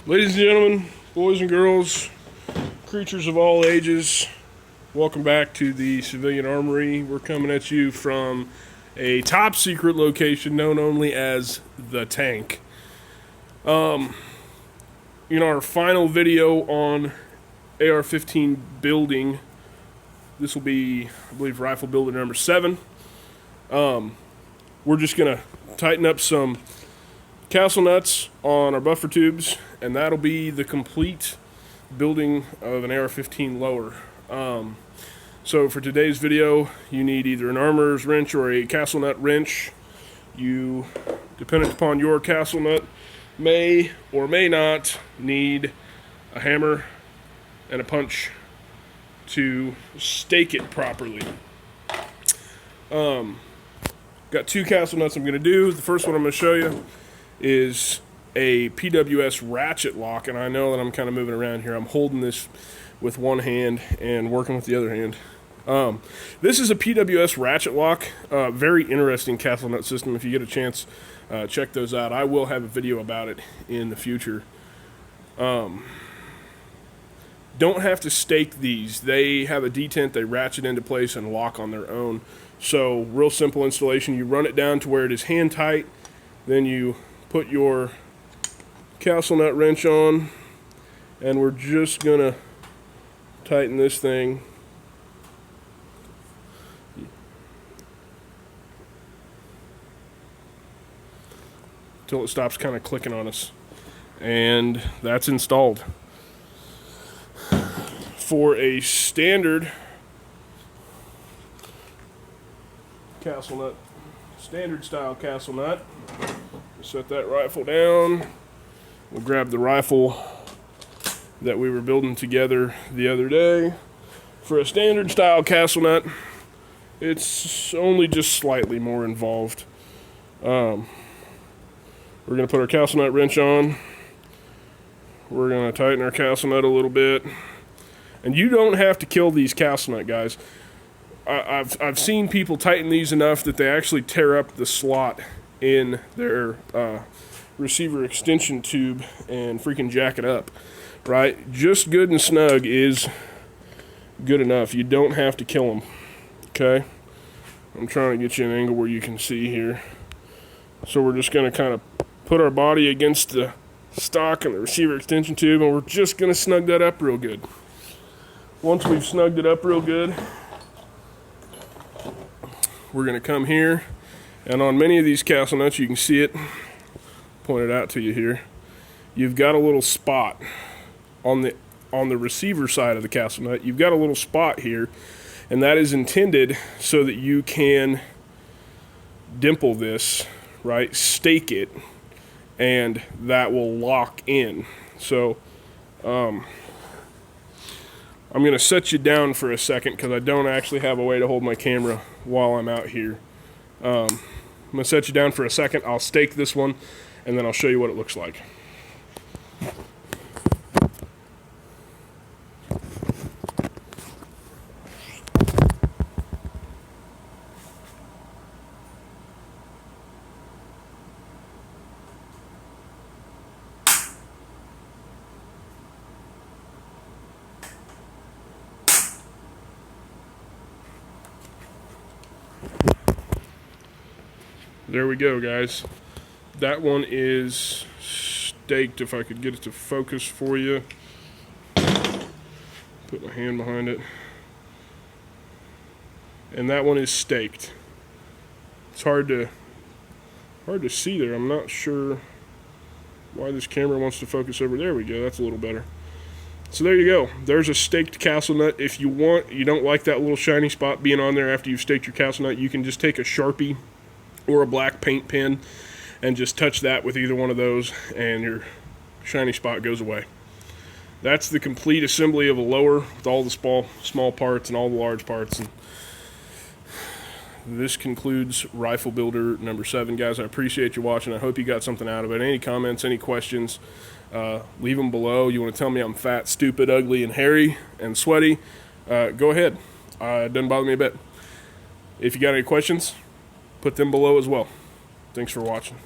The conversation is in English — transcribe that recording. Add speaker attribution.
Speaker 1: Ladies and gentlemen, boys and girls, creatures of all ages, welcome back to the Civilian Armory. We're coming at you from a top secret location known only as The Tank. Our final video on AR-15 building, this will be, I believe, rifle builder number 7. We're just going to tighten up some castle nuts on our buffer tubes, and that'll be the complete building of an AR-15 lower. So for today's video, you need either an armorer's wrench or a castle nut wrench. You, dependent upon your castle nut, may or may not need a hammer and a punch to stake it properly. Got 2 castle nuts I'm going to do. The first one I'm going to show you is a PWS ratchet lock, and I know that I'm kind of moving around here. I'm holding this with one hand and working with the other hand. This is a PWS ratchet lock, very interesting castle nut system. If you get a chance, check those out. I will have a video about it in the future. Don't have to stake these. They have a detent, they ratchet into place and lock on their own. So real simple installation. You run it down to where it is hand tight, then you put your castle nut wrench on, and we're just gonna tighten this thing until it stops kind of clicking on us, and that's installed. For a standard castle nut, standard style castle nut, set that rifle down. We'll grab the rifle that we were building together the other day. For a standard style castle nut, it's only just slightly more involved. We're going to put our castle nut wrench on. We're going to tighten our castle nut a little bit. And you don't have to kill these castle nut, guys. I've seen people tighten these enough that they actually tear up the slot in their receiver extension tube and freaking jack it up, right? Just good and snug is good enough. You don't have to kill them, okay? I'm trying to get you an angle where you can see here. So we're just going to kind of put our body against the stock and the receiver extension tube, and we're just going to snug that up real good. Once we've snugged it up real good, we're going to come here, and on many of these castle nuts, you can see it pointed out to you here. You've got a little spot on the receiver side of the castle nut. You've got a little spot here, and that is intended so that you can dimple this, right? Stake it, and that will lock in. So I'm going to set you down for a second because I don't actually have a way to hold my camera while I'm out here. I'm going to set you down for a second. I'll stake this one, and then I'll show you what it looks like. There we go, guys. That one is staked. If I could get it to focus for you. Put my hand behind it. And that one is staked. It's hard to see there. I'm not sure why this camera wants to focus over. There we go. That's a little better. So there you go. There's a staked castle nut. If you don't like that little shiny spot being on there after you've staked your castle nut, you can just take a Sharpie or a black paint pen and just touch that with either one of those, and your shiny spot goes away. That's the complete assembly of a lower with all the small parts and all the large parts. And this concludes rifle builder number 7, guys. I appreciate you watching. I hope you got something out of it. Any comments, any questions, leave them below. You want to tell me I'm fat, stupid, ugly, and hairy, and sweaty, go ahead. It doesn't bother me a bit. If you got any questions, put them below as well. Thanks for watching.